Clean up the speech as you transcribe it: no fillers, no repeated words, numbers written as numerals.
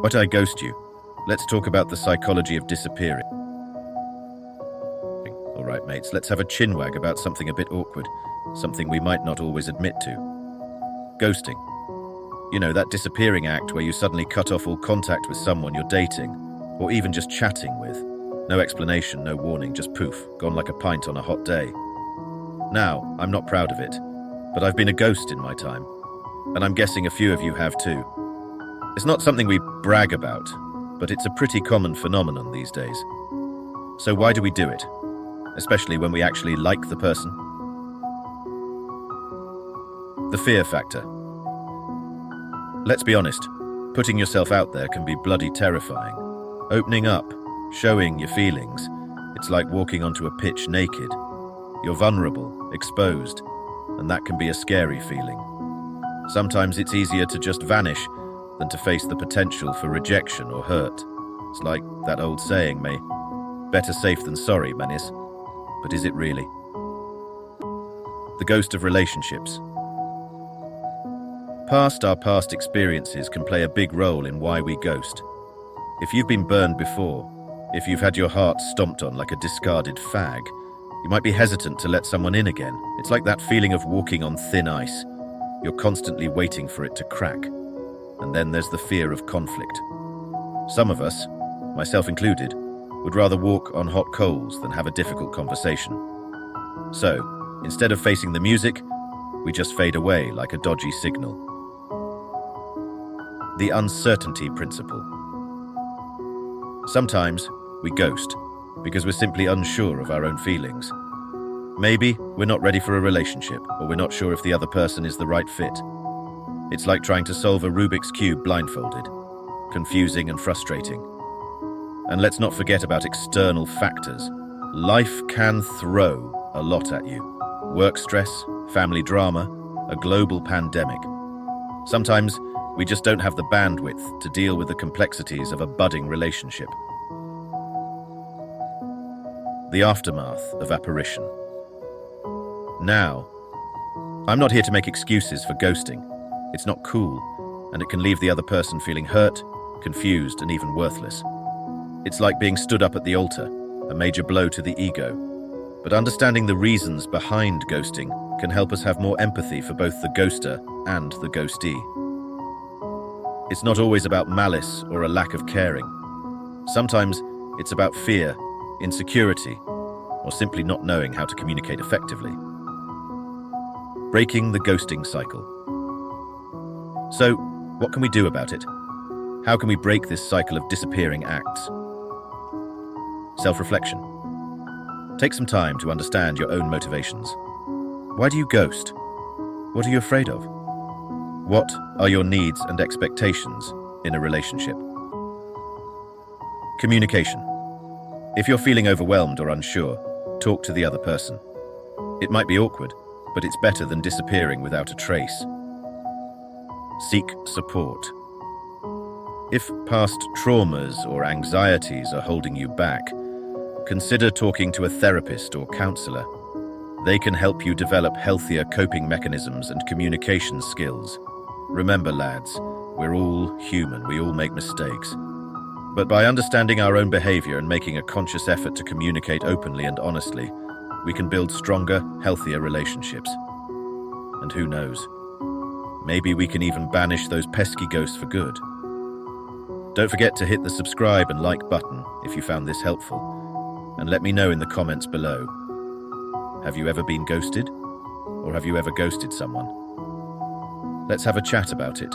Why did I ghost you? Let's talk about the psychology of disappearing. All right, mates, let's have a chinwag about something a bit awkward, something we might not always admit to. Ghosting. You know, that disappearing act where you suddenly cut off all contact with someone you're dating, or even just chatting with. No explanation, no warning, just poof, gone like a pint on a hot day. Now, I'm not proud of it, but I've been a ghost in my time, and I'm guessing a few of you have too. It's not something we brag about, but it's a pretty common phenomenon these days. So why do we do it? Especially when we actually like the person? The fear factor. Let's be honest, putting yourself out there can be bloody terrifying. Opening up, showing your feelings, it's like walking onto a pitch naked. You're vulnerable, exposed, and that can be a scary feeling. Sometimes it's easier to just vanish than to face the potential for rejection or hurt. It's like that old saying, better safe than sorry, manis. But is it really? The ghost of relationships. Our past experiences can play a big role in why we ghost. If you've been burned before, if you've had your heart stomped on like a discarded fag, you might be hesitant to let someone in again. It's like that feeling of walking on thin ice. You're constantly waiting for it to crack. And then there's the fear of conflict. Some of us, myself included, would rather walk on hot coals than have a difficult conversation. So, instead of facing the music, we just fade away like a dodgy signal. The uncertainty principle. Sometimes we ghost because we're simply unsure of our own feelings. Maybe we're not ready for a relationship, or we're not sure if the other person is the right fit. It's like trying to solve a Rubik's Cube blindfolded, confusing and frustrating. And let's not forget about external factors. Life can throw a lot at you. Work stress, family drama, a global pandemic. Sometimes we just don't have the bandwidth to deal with the complexities of a budding relationship. The aftermath of apparition. Now, I'm not here to make excuses for ghosting. It's not cool, and it can leave the other person feeling hurt, confused, and even worthless. It's like being stood up at the altar, a major blow to the ego. But understanding the reasons behind ghosting can help us have more empathy for both the ghoster and the ghostee. It's not always about malice or a lack of caring. Sometimes it's about fear, insecurity, or simply not knowing how to communicate effectively. Breaking the ghosting cycle. So, what can we do about it? How can we break this cycle of disappearing acts? Self-reflection. Take some time to understand your own motivations. Why do you ghost? What are you afraid of? What are your needs and expectations in a relationship? Communication. If you're feeling overwhelmed or unsure, talk to the other person. It might be awkward, but it's better than disappearing without a trace. Seek support. If past traumas or anxieties are holding you back, consider talking to a therapist or counselor. They can help you develop healthier coping mechanisms and communication skills. Remember, lads, we're all human, we all make mistakes. But by understanding our own behavior and making a conscious effort to communicate openly and honestly, we can build stronger, healthier relationships. And who knows, maybe we can even banish those pesky ghosts for good. Don't forget to hit the subscribe and like button if you found this helpful, and let me know in the comments below. Have you ever been ghosted? Or have you ever ghosted someone? Let's have a chat about it.